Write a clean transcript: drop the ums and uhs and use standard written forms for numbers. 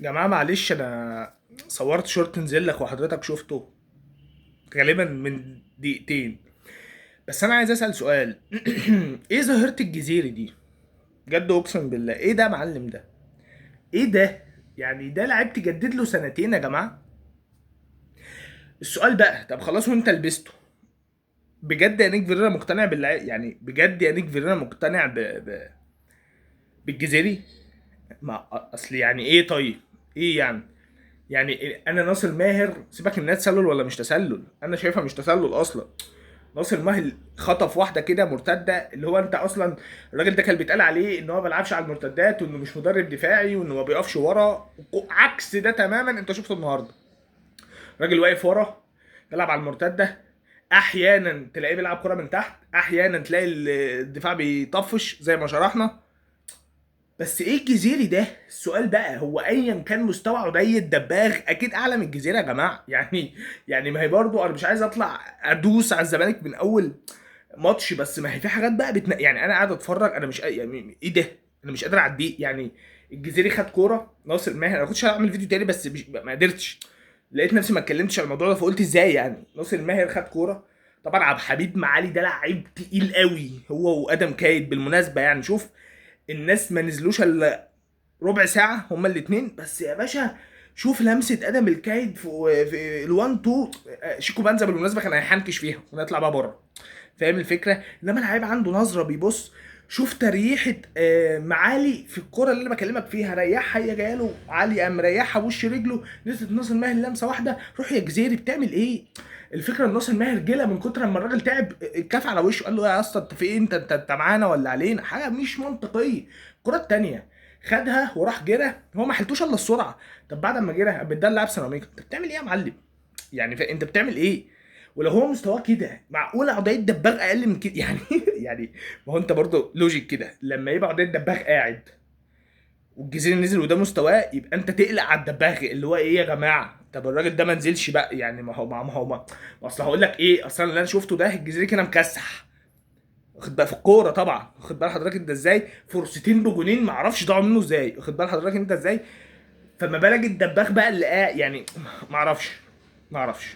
جماعة معلش انا صورت شورت نزل لك وحضرتك شفته غالبا من دقيقتين. بس انا عايز اسأل سؤال. ايه ظاهرة الجزيري دي؟ بجد اقسم بالله ايه ده يا معلم ده؟ ايه ده؟ يعني ده لعيب تجدد له سنتين يا جماعة؟ السؤال بقى طب خلاص وانت لبسته بجد يا نيك فيريرا مقتنع باللعيب؟ يعني بجد يا نيك فيريرا مقتنع بالجزيري؟ ما اصل يعني ايه طيب؟ ايه يعني؟ يعني انا ناصر ماهر سيبك من انها تسلل ولا مش تسلل، انا شايفها مش تسلل اصلا. ناصر ماهر خطف واحده كده مرتده، اللي هو انت اصلا الراجل ده كان بيتقال عليه ان هو ما بيلعبش على المرتدات وانه مش مدرب دفاعي وانه ما بيقفش ورا. عكس ده تماما انت شفته النهارده. راجل واقف ورا بيلعب على المرتده، احيانا تلاقيه بيلعب كره من تحت، احيانا تلاقي الدفاع بيطفش زي ما شرحنا. بس ايه الجزيري ده؟ السؤال بقى هو ايا كان مستوى عدي الدباغ اكيد اعلى من الجزيره يا جماعه. يعني ما هي برضو انا مش عايز اطلع ادوس على الزمالك من اول ماتش، بس ما هي في حاجات بقى يعني انا قاعد اتفرج انا مش يعني ايه ده؟ انا مش قادر اعديه يعني. الجزيري خد كوره ناصر ماهر، انا كنتش هعمل فيديو تاني بس مش ما قدرتش. لقيت نفسي ما اتكلمتش على الموضوع ده فقلت ازاي يعني ناصر ماهر خد كوره. طبعا عبد الحميد معالي ده لعيب تقيل قوي، هو وادم كايد بالمناسبه يعني. شوف الناس ما نزلوش الا ربع ساعه هما الاثنين بس يا باشا. شوف لمسه ادم الكايد في ال1 2. شيكو بنزا بالمناسبه كان هيحنكش فيها ونطلع بقى بره. فاهم الفكره؟ انما اللعيب عنده نظره بيبص. شوف تريحه معالي في الكره اللي انا بكلمك فيها، ريحها هي جايه له علي قام ريحها بوش رجله، نزلت ناصر ماهر لمسه واحده. روح يا جزيري بتعمل ايه؟ الفكره ان ناصر ماهر جلى من كتر ما الراجل تعب، الكف على وشه قال له يا اسطى انت في ايه؟ انت معانا ولا علينا؟ حاجه مش منطقيه. الكره التانيه خدها وراح جرى، هو ما حلتوش الا السرعه. طب بعد ما جرى بتدلع بسيراميكا، انت بتعمل ايه يا معلم؟ يعني انت بتعمل ايه؟ ولو هو مستواه كده معقول عضيه دباغ اقل من كده يعني؟ يعني ما هو انت برضه لوجيك كده لما يبقى عضيه دباغ قاعد والجزيري نزل وده مستواه، يبقى انت تقلق على الدباغ اللي هو ايه يا جماعه؟ طب الراجل ده ما نزلش بقى يعني؟ ما اصل هقول لك ايه، اصلا اللي انا شفته ده الجزيري كده مكسح. واخد بقى في الكوره طبعا، واخد بال حضرتك انت ازاي؟ فرصتين بجونين ما اعرفش ضاعوا منه ازاي، واخد بال حضرتك انت ازاي؟ فما بالك الدباغ بقى اللي يعني ما اعرفش. ما اعرفش.